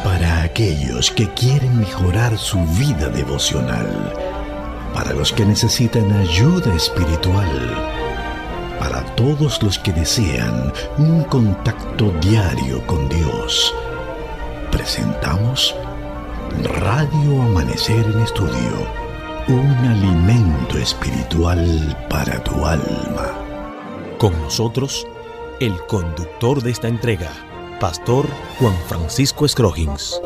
Para aquellos que quieren mejorar su vida devocional, para los que necesitan ayuda espiritual, para todos los que desean un contacto diario con Dios, presentamos Radio Amanecer en Estudio, un alimento espiritual para tu alma. Con nosotros, el conductor de esta entrega, Pastor Juan Francisco Scroggins.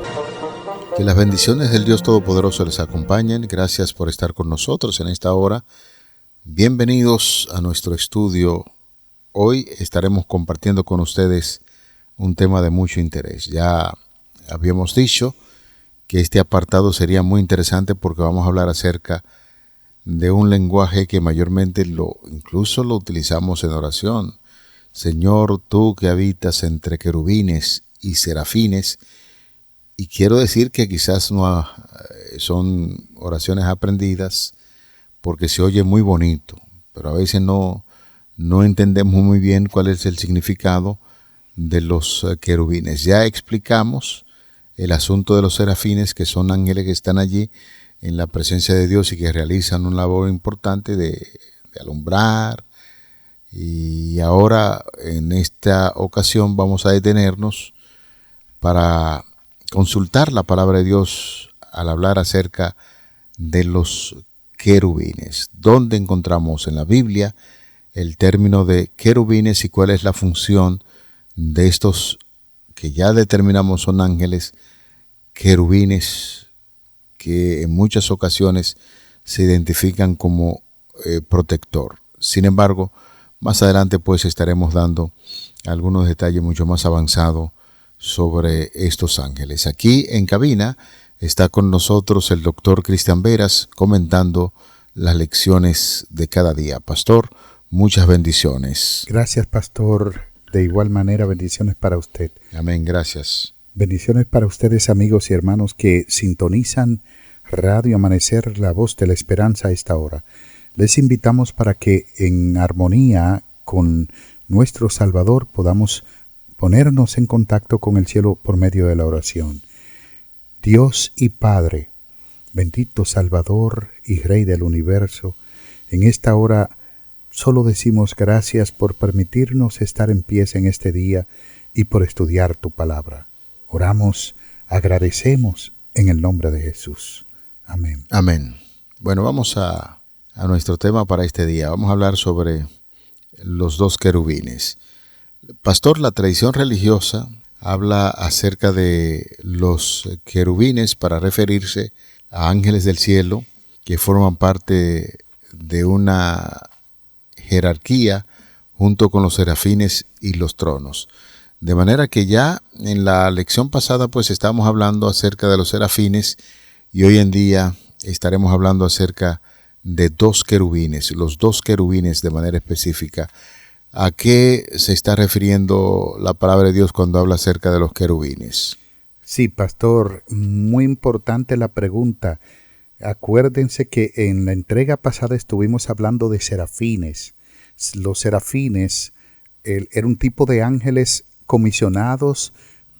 Que las bendiciones del Dios Todopoderoso les acompañen. Gracias por estar con nosotros en esta hora. Bienvenidos a nuestro estudio. Hoy estaremos compartiendo con ustedes un tema de mucho interés. Ya habíamos dicho que este apartado sería muy interesante porque vamos a hablar acerca de un lenguaje que mayormente incluso lo utilizamos en oración. Señor, tú que habitas entre querubines y serafines. Y quiero decir que quizás no son oraciones aprendidas porque se oye muy bonito, pero a veces no entendemos muy bien cuál es el significado de los querubines. Ya explicamos el asunto de los serafines, que son ángeles que están allí en la presencia de Dios y que realizan una labor importante de alumbrar. Y ahora, en esta ocasión, vamos a detenernos para consultar la palabra de Dios al hablar acerca de los querubines. ¿Dónde encontramos en la Biblia el término de querubines y cuál es la función de estos que ya determinamos son ángeles, querubines, que en muchas ocasiones se identifican como protector? Sin embargo, más adelante pues estaremos dando algunos detalles mucho más avanzados sobre estos ángeles. Aquí en cabina está con nosotros el doctor Cristian Veras comentando las lecciones de cada día. Pastor, muchas bendiciones. Gracias, pastor. De igual manera, bendiciones para usted. Amén, gracias. Bendiciones para ustedes, amigos y hermanos que sintonizan Radio Amanecer, la voz de la esperanza a esta hora. Les invitamos para que en armonía con nuestro Salvador podamos ponernos en contacto con el cielo por medio de la oración. Dios y Padre, bendito Salvador y Rey del universo, en esta hora solo decimos gracias por permitirnos estar en pie en este día y por estudiar tu palabra. Oramos, agradecemos en el nombre de Jesús. Amén. Amén. Bueno, vamos a nuestro tema para este día. Vamos a hablar sobre los dos querubines. Pastor, la tradición religiosa habla acerca de los querubines para referirse a ángeles del cielo que forman parte de una jerarquía junto con los serafines y los tronos. De manera que ya en la lección pasada pues estábamos hablando acerca de los serafines y hoy en día estaremos hablando acerca de dos querubines, los dos querubines de manera específica. ¿A qué se está refiriendo la palabra de Dios cuando habla acerca de los querubines? Sí, pastor, muy importante la pregunta. Acuérdense que en la entrega pasada estuvimos hablando de serafines. Los serafines era un tipo de ángeles comisionados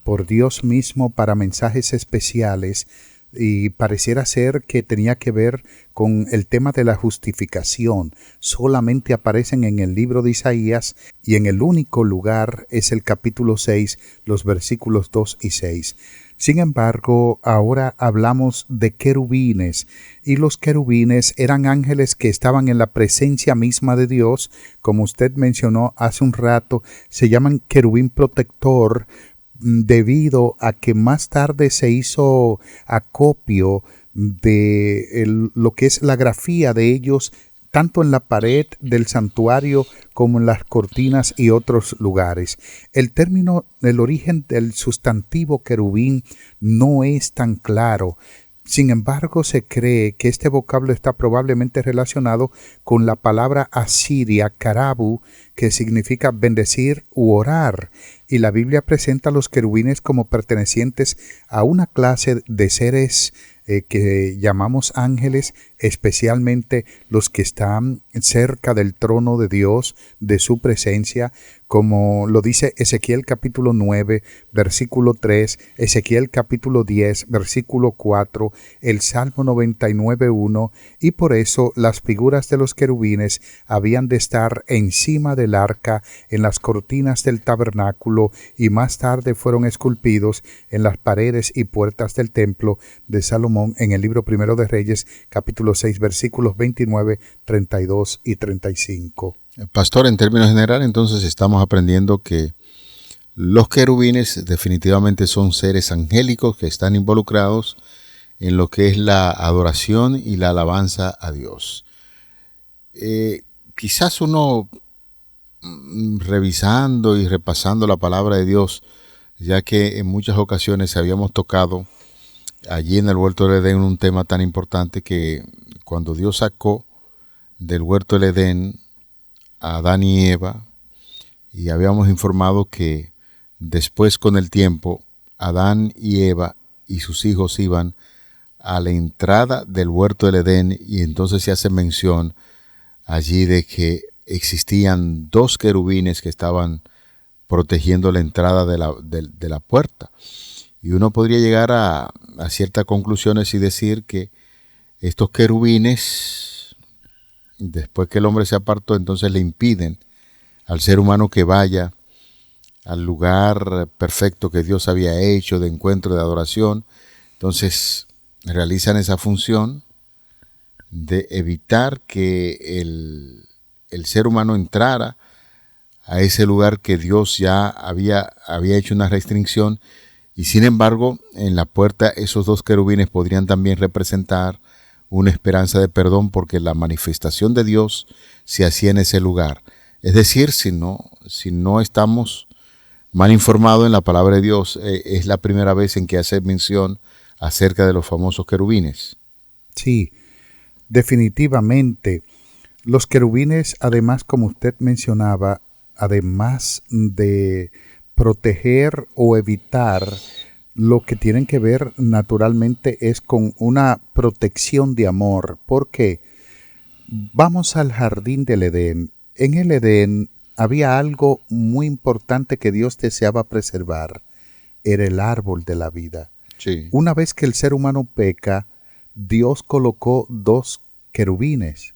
por Dios mismo para mensajes especiales, y pareciera ser que tenía que ver con el tema de la justificación. Solamente aparecen en el libro de Isaías y en el único lugar es el capítulo 6, los versículos 2 y 6. Sin embargo, ahora hablamos de querubines, y los querubines eran ángeles que estaban en la presencia misma de Dios. Como usted mencionó hace un rato, se llaman querubín protector, debido a que más tarde se hizo acopio de lo que es la grafía de ellos, tanto en la pared del santuario como en las cortinas y otros lugares. El origen del sustantivo querubín no es tan claro. Sin embargo, se cree que este vocablo está probablemente relacionado con la palabra asiria, carabu, que significa bendecir u orar. Y la Biblia presenta a los querubines como pertenecientes a una clase de seres que llamamos ángeles, especialmente los que están cerca del trono de Dios, de su presencia, como lo dice Ezequiel capítulo 9, versículo 3, Ezequiel capítulo 10, versículo 4, el Salmo 99, 1, y por eso las figuras de los querubines habían de estar encima del arca, en las cortinas del tabernáculo, y más tarde fueron esculpidos en las paredes y puertas del templo de Salomón en el libro Primero de Reyes, capítulo 6, versículos 29, 32 y 35. Pastor, en términos generales, entonces estamos aprendiendo que los querubines definitivamente son seres angélicos que están involucrados en lo que es la adoración y la alabanza a Dios. Quizás uno, revisando y repasando la palabra de Dios, ya que en muchas ocasiones habíamos tocado allí en el huerto del Edén un tema tan importante que cuando Dios sacó del huerto del Edén a Adán y Eva, y habíamos informado que después con el tiempo Adán y Eva y sus hijos iban a la entrada del huerto del Edén, y entonces se hace mención allí de que existían dos querubines que estaban protegiendo la entrada de la puerta. Y uno podría llegar a ciertas conclusiones y decir que estos querubines, después que el hombre se apartó, entonces le impiden al ser humano que vaya al lugar perfecto que Dios había hecho de encuentro, de adoración. Entonces realizan esa función de evitar que el ser humano entrara a ese lugar que Dios ya había hecho una restricción. Y sin embargo, en la puerta esos dos querubines podrían también representar una esperanza de perdón, porque la manifestación de Dios se hacía en ese lugar. Es decir, si no estamos mal informados en la palabra de Dios, es la primera vez en que hace mención acerca de los famosos querubines. Sí, definitivamente. Los querubines, además, como usted mencionaba, además de proteger o evitar, lo que tienen que ver naturalmente es con una protección de amor. ¿Por qué? Vamos al jardín del Edén. En el Edén había algo muy importante que Dios deseaba preservar. Era el árbol de la vida. Sí. Una vez que el ser humano peca, Dios colocó dos querubines.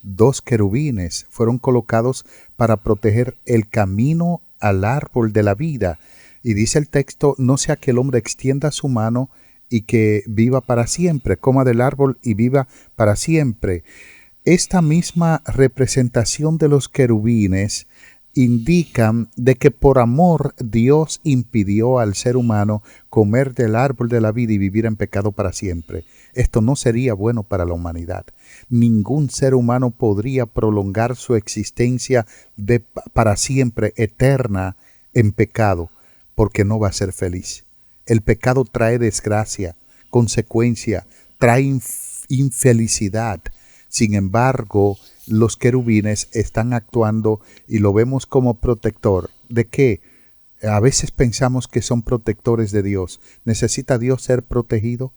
Dos querubines fueron colocados para proteger el camino al árbol de la vida. Y dice el texto, no sea que el hombre extienda su mano y que viva para siempre, coma del árbol y viva para siempre. Esta misma representación de los querubines indican de que por amor Dios impidió al ser humano comer del árbol de la vida y vivir en pecado para siempre. Esto no sería bueno para la humanidad. Ningún ser humano podría prolongar su existencia para siempre, eterna, en pecado, porque no va a ser feliz. El pecado trae desgracia, consecuencia, trae infelicidad. Sin embargo, los querubines están actuando y lo vemos como protector. ¿De qué? A veces pensamos que son protectores de Dios. ¿Necesita Dios ser protegido?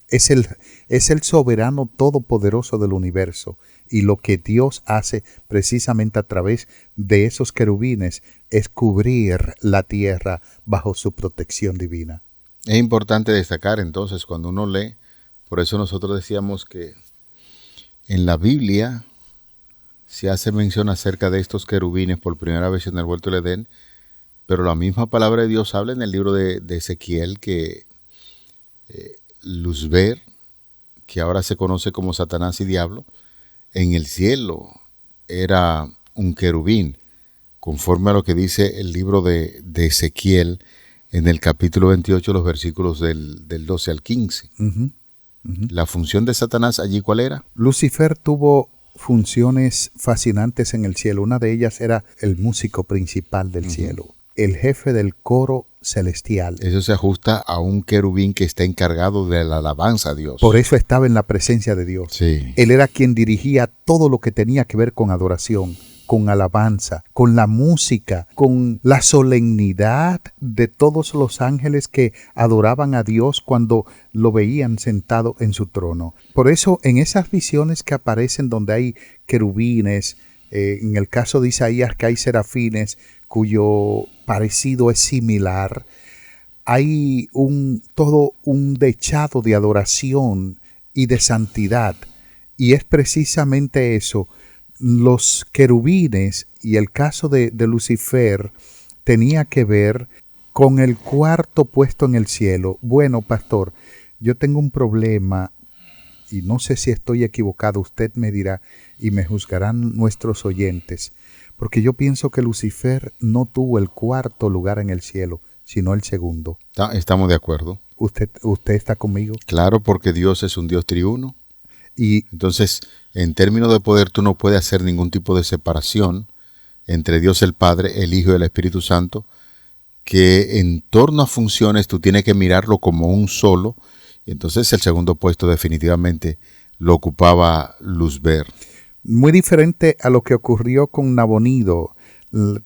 Es el soberano todopoderoso del universo, y lo que Dios hace precisamente a través de esos querubines es cubrir la tierra bajo su protección divina. Es importante destacar entonces cuando uno lee, por eso nosotros decíamos que en la Biblia se hace mención acerca de estos querubines por primera vez en el huerto del Edén, pero la misma palabra de Dios habla en el libro de Ezequiel que Luzbel, que ahora se conoce como Satanás y Diablo, en el cielo era un querubín, conforme a lo que dice el libro de Ezequiel en el capítulo 28, los versículos del 12 al 15. La función de Satanás allí, ¿cuál era? Lucifer tuvo funciones fascinantes en el cielo. Una de ellas era el músico principal del cielo, el jefe del coro celestial. Eso se ajusta a un querubín que está encargado de la alabanza a Dios. Por eso estaba en la presencia de Dios. Sí. Él era quien dirigía todo lo que tenía que ver con adoración. con alabanza, con la música, con la solemnidad de todos los ángeles que adoraban a Dios cuando lo veían sentado en su trono. Por eso, en esas visiones que aparecen donde hay querubines, en el caso de Isaías que hay serafines cuyo parecido es similar, hay todo un dechado de adoración y de santidad. Y es precisamente eso. Los querubines y el caso de Lucifer tenía que ver con el cuarto puesto en el cielo. Bueno, pastor, yo tengo un problema y no sé si estoy equivocado. Usted me dirá y me juzgarán nuestros oyentes. Porque yo pienso que Lucifer no tuvo el cuarto lugar en el cielo, sino el segundo. Estamos de acuerdo. ¿Usted está conmigo? Claro, porque Dios es un Dios triuno. Y entonces, en términos de poder, tú no puedes hacer ningún tipo de separación entre Dios el Padre, el Hijo y el Espíritu Santo, que en torno a funciones tú tienes que mirarlo como un solo. Y entonces el segundo puesto definitivamente lo ocupaba Luzbel. Muy diferente a lo que ocurrió con Nabonido.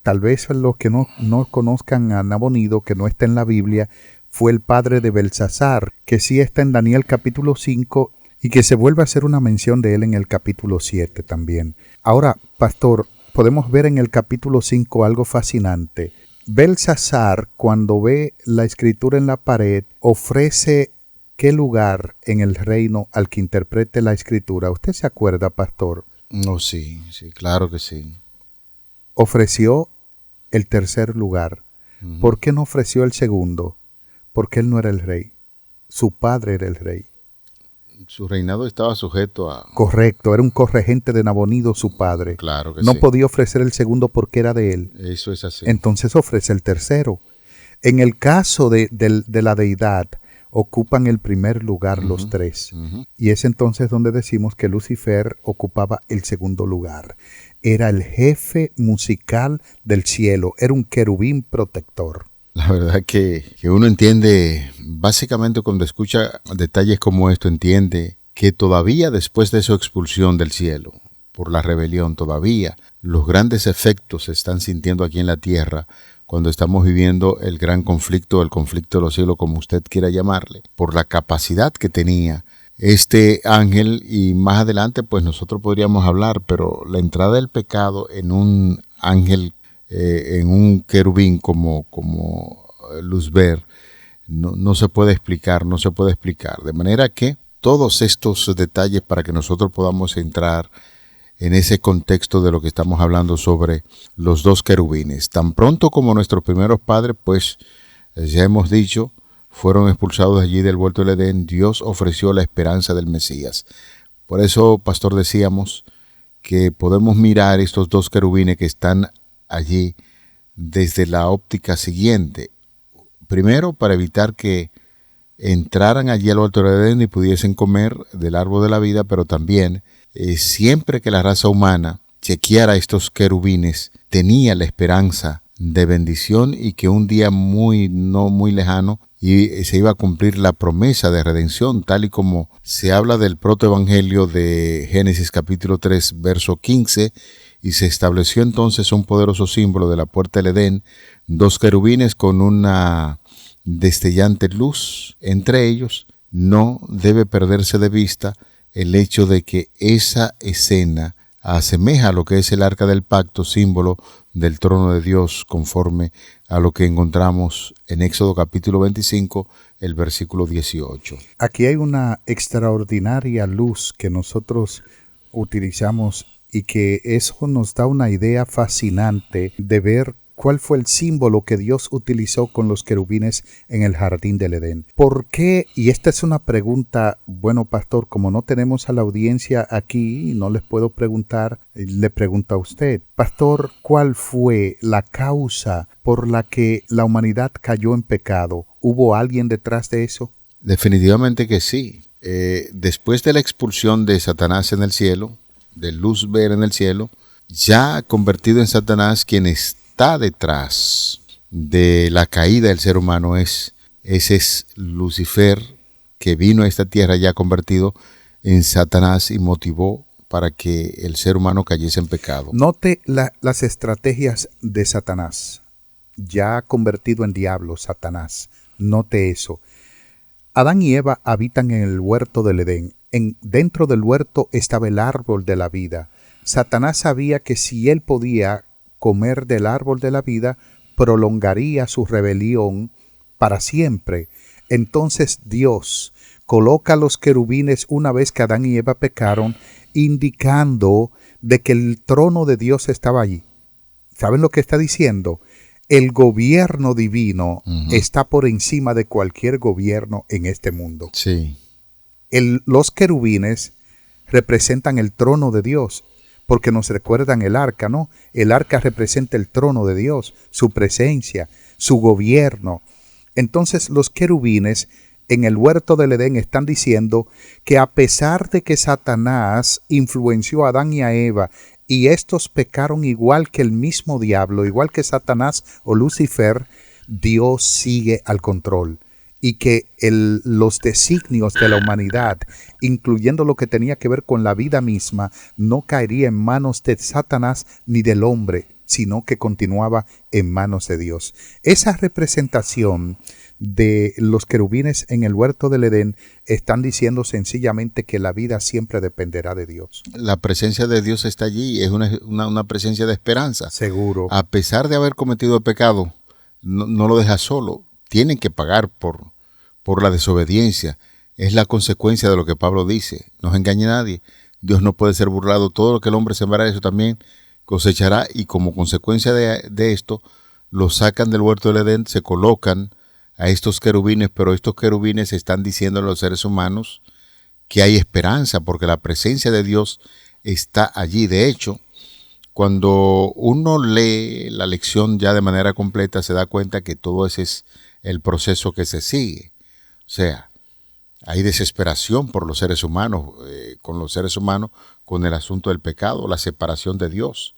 Tal vez los que no conozcan a Nabonido, que no está en la Biblia, fue el padre de Belsasar, que sí está en Daniel capítulo 5 y que se vuelve a hacer una mención de él en el capítulo 7 también. Ahora, pastor, podemos ver en el capítulo 5 algo fascinante. Belsasar, cuando ve la escritura en la pared, ofrece ¿qué lugar en el reino al que interprete la escritura? ¿Usted se acuerda, pastor? No, sí, claro que sí. Ofreció el tercer lugar. Uh-huh. ¿Por qué no ofreció el segundo? Porque él no era el rey. Su padre era el rey. Su reinado estaba sujeto a... Correcto, era un corregente de Nabonido, su padre. Claro que no sí. podía ofrecer el segundo porque era de él. Eso es así. Entonces ofrece el tercero. En el caso de la deidad, ocupan el primer lugar los tres. Uh-huh. Y es entonces donde decimos que Lucifer ocupaba el segundo lugar. Era el jefe musical del cielo, era un querubín protector. La verdad que uno entiende, básicamente cuando escucha detalles como esto, entiende que todavía después de su expulsión del cielo, por la rebelión, todavía los grandes efectos se están sintiendo aquí en la tierra cuando estamos viviendo el gran conflicto, el conflicto de los cielos, como usted quiera llamarle, por la capacidad que tenía este ángel. Y más adelante pues nosotros podríamos hablar, pero la entrada del pecado en un ángel, en un querubín como Luzbel, no se puede explicar, De manera que todos estos detalles para que nosotros podamos entrar en ese contexto de lo que estamos hablando sobre los dos querubines. Tan pronto como nuestros primeros padres, pues ya hemos dicho, fueron expulsados allí del huerto del Edén, Dios ofreció la esperanza del Mesías. Por eso, pastor, decíamos que podemos mirar estos dos querubines que están allí desde la óptica siguiente. Primero, para evitar que entraran allí al huerto del Edén y pudiesen comer del árbol de la vida, pero también siempre que la raza humana chequeara estos querubines, tenía la esperanza de bendición y que un día no muy lejano y se iba a cumplir la promesa de redención, tal y como se habla del protoevangelio de Génesis capítulo 3, verso 15, y se estableció entonces un poderoso símbolo de la puerta del Edén, dos querubines con una destellante luz entre ellos. No debe perderse de vista el hecho de que esa escena asemeja a lo que es el arca del pacto, símbolo del trono de Dios, conforme a lo que encontramos en Éxodo capítulo 25, el versículo 18. Aquí hay una extraordinaria luz que nosotros utilizamos y que eso nos da una idea fascinante de ver cuál fue el símbolo que Dios utilizó con los querubines en el jardín del Edén. ¿Por qué? Y esta es una pregunta, bueno, pastor, como no tenemos a la audiencia aquí, no les puedo preguntar, le pregunto a usted, pastor, ¿cuál fue la causa por la que la humanidad cayó en pecado? ¿Hubo alguien detrás de eso? Definitivamente que sí. Después de la expulsión de Satanás en el cielo, de Luzbel en el cielo, ya convertido en Satanás, quien está detrás de la caída del ser humano ese es Lucifer, que vino a esta tierra ya convertido en Satanás y motivó para que el ser humano cayese en pecado. Note las estrategias de Satanás, ya convertido en diablo, Satanás. Note eso. Adán y Eva habitan en el huerto del Edén. Dentro del huerto estaba el árbol de la vida. Satanás sabía que si él podía comer del árbol de la vida, prolongaría su rebelión para siempre. Entonces Dios coloca los querubines una vez que Adán y Eva pecaron, indicando de que el trono de Dios estaba allí. ¿Saben lo que está diciendo? El gobierno divino está por encima de cualquier gobierno en este mundo. Sí. Los querubines representan el trono de Dios, porque nos recuerdan el arca, ¿no? El arca representa el trono de Dios, su presencia, su gobierno. Entonces los querubines en el huerto del Edén están diciendo que a pesar de que Satanás influenció a Adán y a Eva, y estos pecaron igual que el mismo diablo, igual que Satanás o Lucifer, Dios sigue al control. Y que los designios de la humanidad, incluyendo lo que tenía que ver con la vida misma, no caería en manos de Satanás ni del hombre, sino que continuaba en manos de Dios. Esa representación de los querubines en el huerto del Edén están diciendo sencillamente que la vida siempre dependerá de Dios. La presencia de Dios está allí, es una presencia de esperanza. Seguro. A pesar de haber cometido el pecado, no lo deja solo. Tienen que pagar por la desobediencia. Es la consecuencia de lo que Pablo dice. No se engañe nadie. Dios no puede ser burlado. Todo lo que el hombre sembrará, eso también cosechará. Y como consecuencia de esto, los sacan del huerto del Edén, se colocan a estos querubines, pero estos querubines están diciendo a los seres humanos que hay esperanza, porque la presencia de Dios está allí. De hecho, cuando uno lee la lección ya de manera completa, se da cuenta que todo ese es el proceso que se sigue. O sea, hay desesperación por los seres humanos, con el asunto del pecado, la separación de Dios.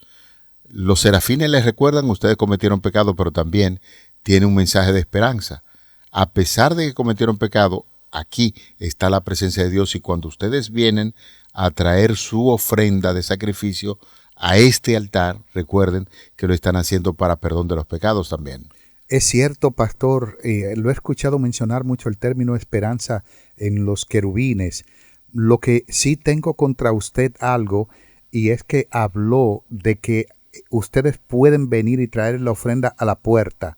Los serafines les recuerdan, ustedes cometieron pecado, pero también tiene un mensaje de esperanza. A pesar de que cometieron pecado, aquí está la presencia de Dios, y cuando ustedes vienen a traer su ofrenda de sacrificio a este altar, recuerden que lo están haciendo para perdón de los pecados también. Es cierto, pastor, lo he escuchado mencionar mucho el término esperanza en los querubines. Lo que sí tengo contra usted algo, y es que habló de que ustedes pueden venir y traer la ofrenda a la puerta.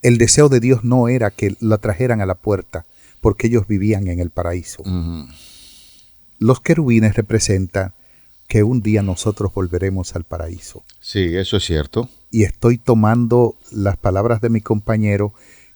El deseo de Dios no era que la trajeran a la puerta, porque ellos vivían en el paraíso. Los querubines representan que un día nosotros volveremos al paraíso. Sí, eso es cierto. Y estoy tomando las palabras de mi compañero,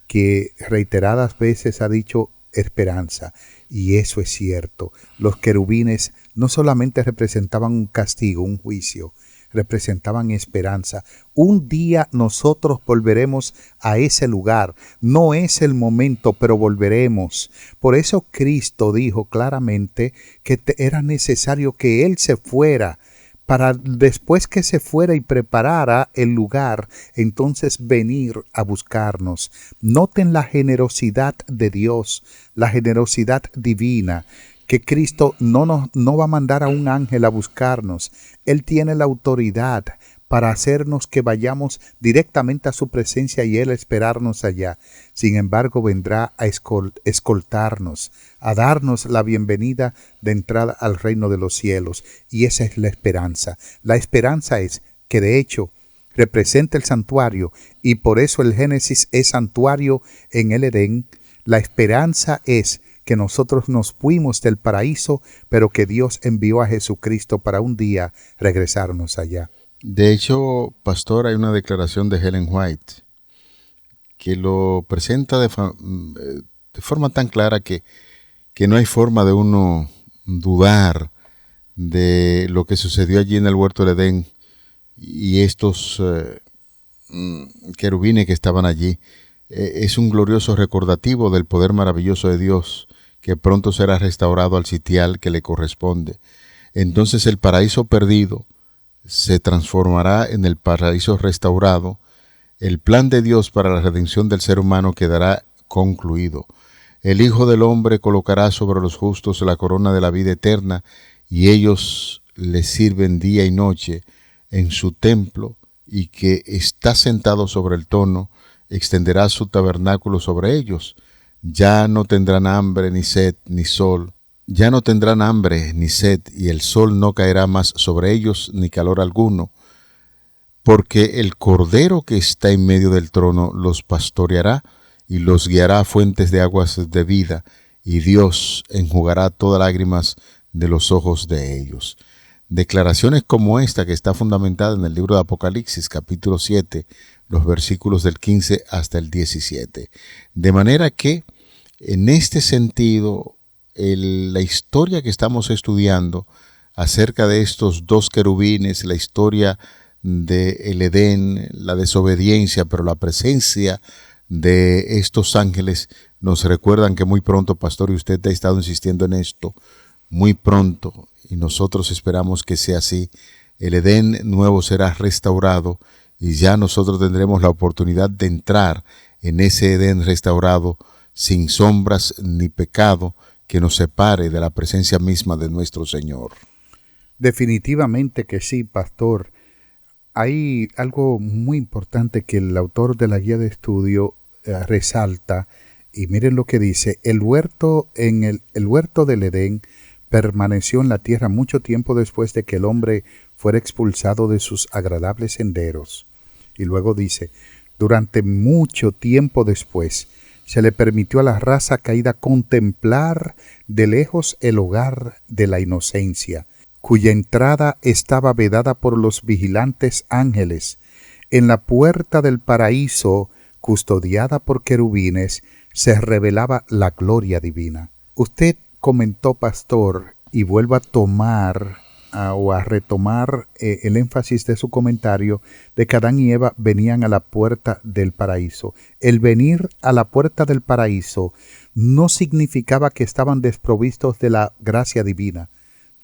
que reiteradas veces ha dicho esperanza. Y eso es cierto. Los querubines no solamente representaban un castigo, un juicio, representaban esperanza. Un día nosotros volveremos a ese lugar. No es el momento, pero volveremos. Por eso Cristo dijo claramente que era necesario que Él se fuera, para después que se fuera y preparara el lugar, entonces venir a buscarnos. Noten la generosidad de Dios, la generosidad divina, que Cristo no va a mandar a un ángel a buscarnos. Él tiene la autoridad para hacernos que vayamos directamente a su presencia y Él esperarnos allá. Sin embargo, vendrá a escoltarnos, a darnos la bienvenida de entrada al reino de los cielos. Y esa es la esperanza. La esperanza es que de hecho representa el santuario, y por eso el Génesis es santuario en el Edén. La esperanza es que nosotros nos fuimos del paraíso, pero que Dios envió a Jesucristo para un día regresarnos allá. De hecho, pastor, hay una declaración de Ellen White que lo presenta de forma tan clara que no hay forma de uno dudar de lo que sucedió allí en el huerto del Edén y estos querubines que estaban allí. Es un glorioso recordativo del poder maravilloso de Dios, que pronto será restaurado al sitial que le corresponde. Entonces el paraíso perdido se transformará en el paraíso restaurado. El plan de Dios para la redención del ser humano quedará concluido. El Hijo del Hombre colocará sobre los justos la corona de la vida eterna, y ellos le sirven día y noche en su templo y que está sentado sobre el trono, extenderá su tabernáculo sobre ellos. Ya no tendrán hambre ni sed ni sol. Ya no tendrán hambre ni sed, y el sol no caerá más sobre ellos, ni calor alguno, porque el Cordero que está en medio del trono los pastoreará y los guiará a fuentes de aguas de vida, y Dios enjugará todas lágrimas de los ojos de ellos. Declaraciones como esta, que está fundamentada en el libro de Apocalipsis, capítulo 7, los versículos del 15 hasta el 17. De manera que, en este sentido, la historia que estamos estudiando acerca de estos dos querubines, la historia del Edén, la desobediencia, pero la presencia de estos ángeles nos recuerdan que muy pronto, pastor, y usted ha estado insistiendo en esto, muy pronto, y nosotros esperamos que sea así, el Edén nuevo será restaurado y ya nosotros tendremos la oportunidad de entrar en ese Edén restaurado sin sombras ni pecado que nos separe de la presencia misma de nuestro Señor. Definitivamente que sí, pastor. Hay algo muy importante que el autor de la guía de estudio resalta, y miren lo que dice: el huerto del Edén permaneció en la tierra mucho tiempo después de que el hombre fuera expulsado de sus agradables senderos. Y luego dice: durante mucho tiempo después se le permitió a la raza caída contemplar de lejos el hogar de la inocencia, cuya entrada estaba vedada por los vigilantes ángeles. En la puerta del paraíso, custodiada por querubines, se revelaba la gloria divina. Usted comentó, pastor, y vuelvo a tomar o a retomar el énfasis de su comentario, de que Adán y Eva venían a la puerta del paraíso. El venir a la puerta del paraíso no significaba que estaban desprovistos de la gracia divina.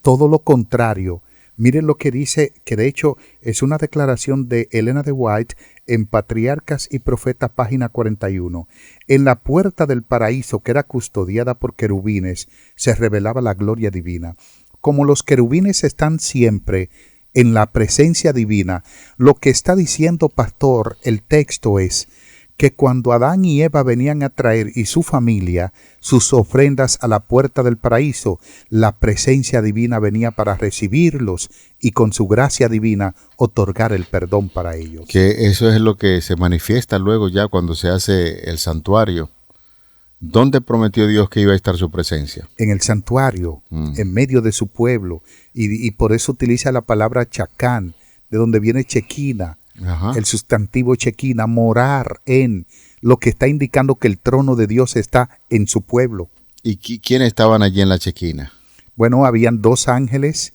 Todo lo contrario. Miren lo que dice, que de hecho es una declaración de Elena de White en Patriarcas y Profetas, página 41. En la puerta del paraíso, que era custodiada por querubines, se revelaba la gloria divina. Como los querubines están siempre en la presencia divina, lo que está diciendo, pastor, el texto es que cuando Adán y Eva venían a traer, y su familia, sus ofrendas a la puerta del paraíso, la presencia divina venía para recibirlos y con su gracia divina otorgar el perdón para ellos. Que eso es lo que se manifiesta luego ya cuando se hace el santuario. ¿Dónde prometió Dios que iba a estar su presencia? En el santuario, en medio de su pueblo, y por eso utiliza la palabra chacán, de donde viene chequina. Ajá. El sustantivo chequina, morar en, lo que está indicando que el trono de Dios está en su pueblo. ¿Y quiénes estaban allí en la chequina? Bueno, habían dos ángeles,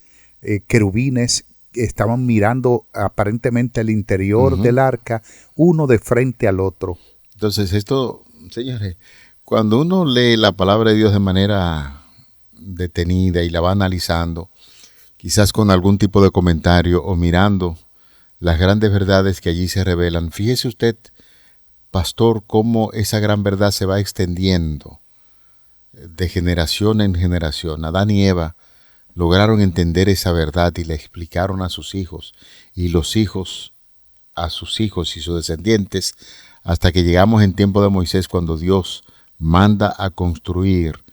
querubines, que estaban mirando aparentemente el interior del arca, uno de frente al otro. Entonces esto, señores, cuando uno lee la palabra de Dios de manera detenida y la va analizando, quizás con algún tipo de comentario o mirando las grandes verdades que allí se revelan, fíjese usted, pastor, cómo esa gran verdad se va extendiendo de generación en generación. Adán y Eva lograron entender esa verdad y la explicaron a sus hijos, y los hijos a sus hijos y sus descendientes, hasta que llegamos en tiempo de Moisés, cuando Dios manda a construir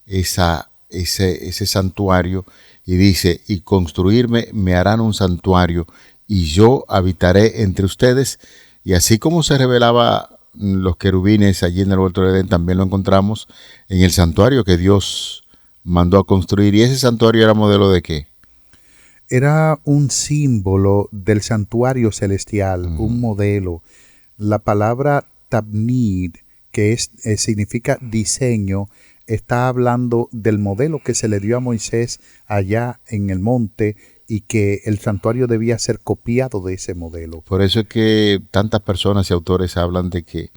ese santuario, y dice: y construirme, me harán un santuario, y yo habitaré entre ustedes. Y así como se revelaba los querubines allí en el huerto de Edén, también lo encontramos en el santuario que Dios mandó a construir. ¿Y ese santuario era modelo de qué? Era un símbolo del santuario celestial, un modelo. La palabra tabnid, que significa diseño, está hablando del modelo que se le dio a Moisés allá en el monte, y que el santuario debía ser copiado de ese modelo. Por eso es que tantas personas y autores hablan de que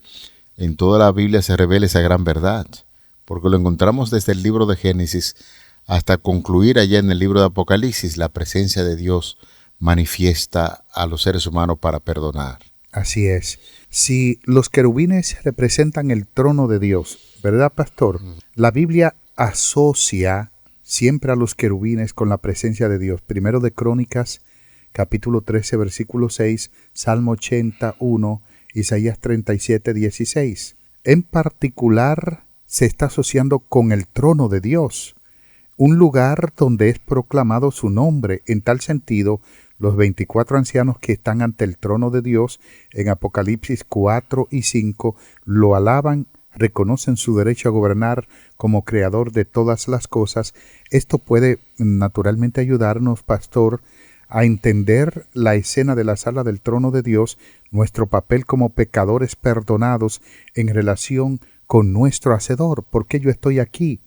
en toda la Biblia se revela esa gran verdad, porque lo encontramos desde el libro de Génesis hasta concluir allá en el libro de Apocalipsis. La presencia de Dios manifiesta a los seres humanos para perdonar. Así es. Si los querubines representan el trono de Dios, ¿verdad, pastor? La Biblia asocia siempre a los querubines con la presencia de Dios. Primero de Crónicas, capítulo 13, versículo 6, Salmo 81, Isaías 37, 16. En particular, se está asociando con el trono de Dios, un lugar donde es proclamado su nombre. En tal sentido, los 24 ancianos que están ante el trono de Dios en Apocalipsis 4 y 5 lo alaban, reconocen su derecho a gobernar como creador de todas las cosas. Esto puede naturalmente ayudarnos, pastor, a entender la escena de la sala del trono de Dios, nuestro papel como pecadores perdonados en relación con nuestro Hacedor. ¿Por qué yo estoy aquí?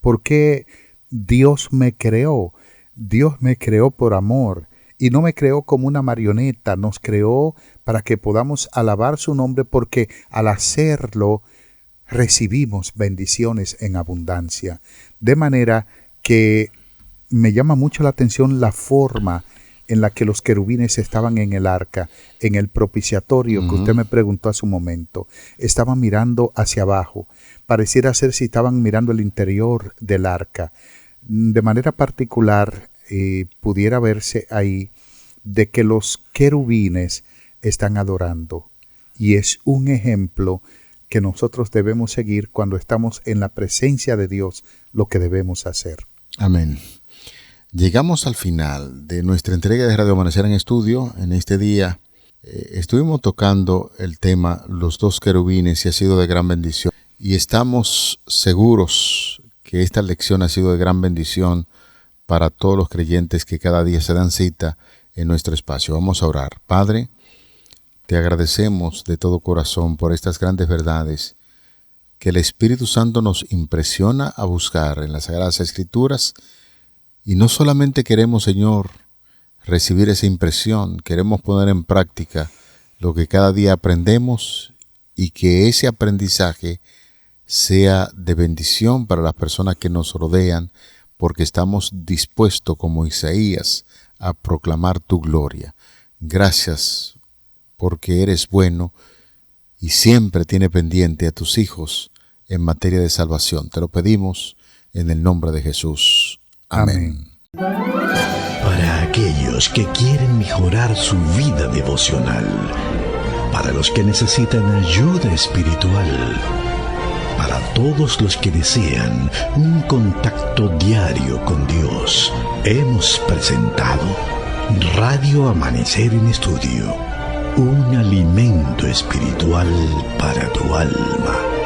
¿Por qué Dios me creó? Dios me creó por amor y no me creó como una marioneta. Nos creó para que podamos alabar su nombre, porque al hacerlo recibimos bendiciones en abundancia. De manera que me llama mucho la atención la forma en la que los querubines estaban en el arca, en el propiciatorio que usted me preguntó hace un momento. Estaban mirando hacia abajo. Pareciera ser si estaban mirando el interior del arca. De manera particular, pudiera verse ahí de que los querubines están adorando. Y es un ejemplo que nosotros debemos seguir cuando estamos en la presencia de Dios, lo que debemos hacer. Amén. Llegamos al final de nuestra entrega de Radio Amanecer en Estudio. En este día estuvimos tocando el tema Los dos querubines y ha sido de gran bendición. Y estamos seguros que esta lección ha sido de gran bendición para todos los creyentes que cada día se dan cita en nuestro espacio. Vamos a orar. Padre, te agradecemos de todo corazón por estas grandes verdades que el Espíritu Santo nos impresiona a buscar en las Sagradas Escrituras. Y no solamente queremos, Señor, recibir esa impresión, queremos poner en práctica lo que cada día aprendemos y que ese aprendizaje sea de bendición para las personas que nos rodean, porque estamos dispuestos, como Isaías, a proclamar tu gloria. Gracias, porque eres bueno y siempre tienes pendiente a tus hijos en materia de salvación. Te lo pedimos en el nombre de Jesús. Amén. Para aquellos que quieren mejorar su vida devocional, para los que necesitan ayuda espiritual, para todos los que desean un contacto diario con Dios, hemos presentado Radio Amanecer en Estudio, un alimento espiritual para tu alma.